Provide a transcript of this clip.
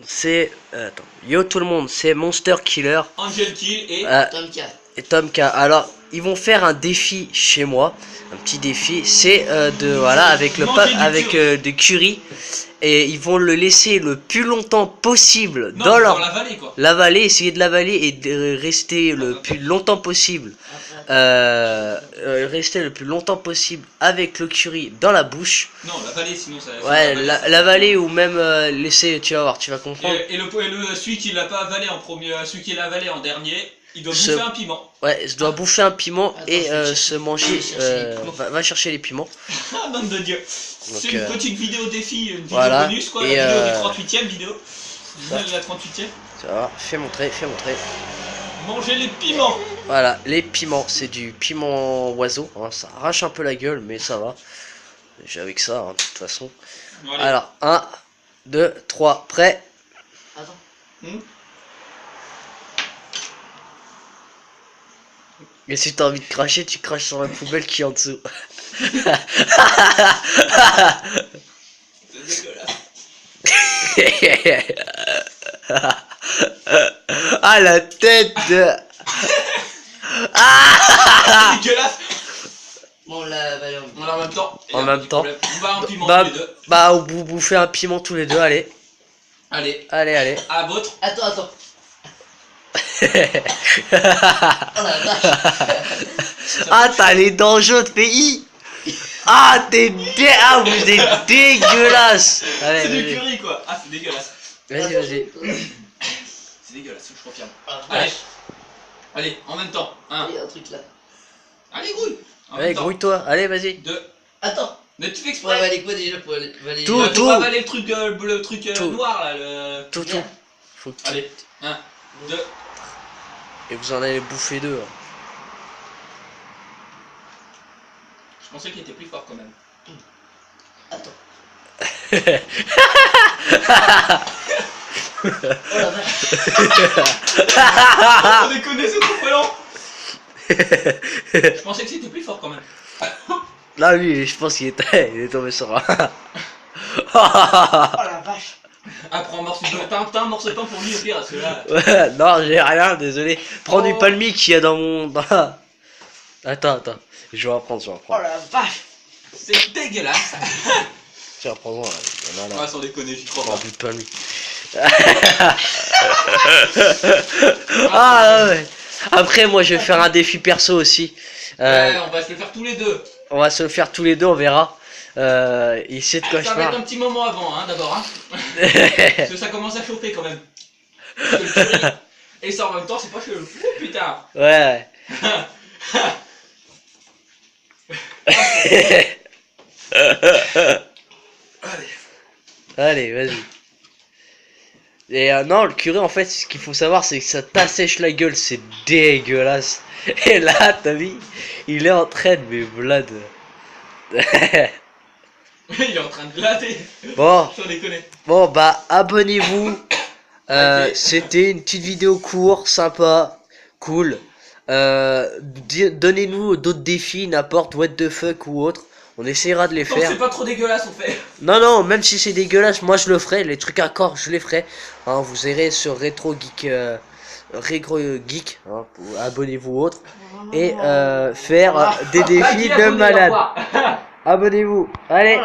c'est... attends. Yo tout le monde, c'est Monster Killer. Angel Kill et Tomka. Et Tom K. Alors, ils vont faire un défi chez moi. Un petit défi. C'est de... Voilà, avec le des curry. Et ils vont le laisser le plus longtemps possible non, dans leur... l'avaler quoi. L'avaler, essayer de l'avaler et de rester le plus longtemps possible. Rester le plus longtemps possible avec le curry dans la bouche. Non, l'avaler sinon ça... Ouais, l'avaler ou même laisser, tu vas voir, tu vas comprendre. Et celui qui l'a pas avalé en premier, celui qui l'a avalé en dernier, il doit bouffer un piment. Ouais, il doit bouffer un piment. Attends, Et se manger... va chercher les piments. Ah, nom de Dieu. C'est une petite vidéo défi, une vidéo voilà. bonus quoi, Et la vidéo du 38ème vidéo. La 38ème. Ça va, fais montrer. Manger les piments. Voilà, les piments, c'est du piment oiseau, hein, ça arrache un peu la gueule, mais ça va. J'ai avec ça, hein, de toute façon. Allez. Alors, 1, 2, 3, prêt. Attends. Et si t'as envie de cracher, tu craches sur la poubelle qui est en dessous. C'est dégueulasse. Ah, la tête de... C'est dégueulasse. Bon, là, On l'a en même temps. Et En un même petit temps. problème. On va un piment Bah, tous les deux. bah, vous bouffez un piment tous les deux, allez. Allez, Allez. à votre. Attends. Oh la vache. Ah, t'as les dents jaunes, pays. Ah, ah, vous êtes dégueulasse. Allez, C'est du vas-y. curry quoi. Ah, c'est dégueulasse. Vas-y. C'est dégueulasse, je confirme. Oh la Allez. vache. Allez, en même temps. Il y a un truc là. Allez, grouille. En Allez, même temps. grouille-toi, allez, vas-y. 2. Attends. Mais tu fais Pour exprès. avaler quoi déjà? Pour avaler. Tout. Faut avaler le truc, Tout. noir là. Le... Tout. Faut que tu... Allez, 1, 2. Et vous en allez bouffer deux. Hein. Je pensais qu'il était plus fort quand même. Attends. Oh la vache. On déconne, c'est trop lent. Je pensais que c'était plus fort quand même. Là, lui, je pense qu'il il est tombé sur un. Oh la vache. Ah, prends un morceau de pain. T'as un morceau de pain pour lui au pire, parce que là. Ouais, non, j'ai rien, désolé. Prends du Oh. palmier qu'il y a dans mon... Attends. Je vais reprendre. Oh la vache. C'est dégueulasse. Tiens, prends-moi. Là. Ah, sans déconner, j'y crois Prends pas. du palmier. Ah ouais. Après, moi, je vais faire un défi perso aussi. Ouais, on va se le faire tous les deux. On va se le faire tous les deux, on verra. Il sait de quoi je Ça va être parle. un petit moment avant, hein, d'abord. Hein. Parce que ça commence à chauffer quand même. Parce que le curry, et ça en même temps, c'est pas chelou. Oh, putain. Ouais. Allez, vas-y. Et non, le curry, en fait, ce qu'il faut savoir, c'est que ça t'assèche la gueule, c'est dégueulasse. Et là, t'as vu, il est en train de me blade. Il est en train de glater. Bon, Sans déconner. bah, abonnez-vous. Ok. C'était une petite vidéo courte, sympa, cool. Donnez-nous d'autres défis, n'importe, what the fuck ou autre. On essaiera de les Tant que faire. c'est pas trop dégueulasse, on fait. Non, même si c'est dégueulasse, moi je le ferai. Les trucs à corps, je les ferai. Hein, vous irez sur Retro Geek, hein, abonnez-vous autre. Et faire des défis de malade. Abonnez-vous. Allez.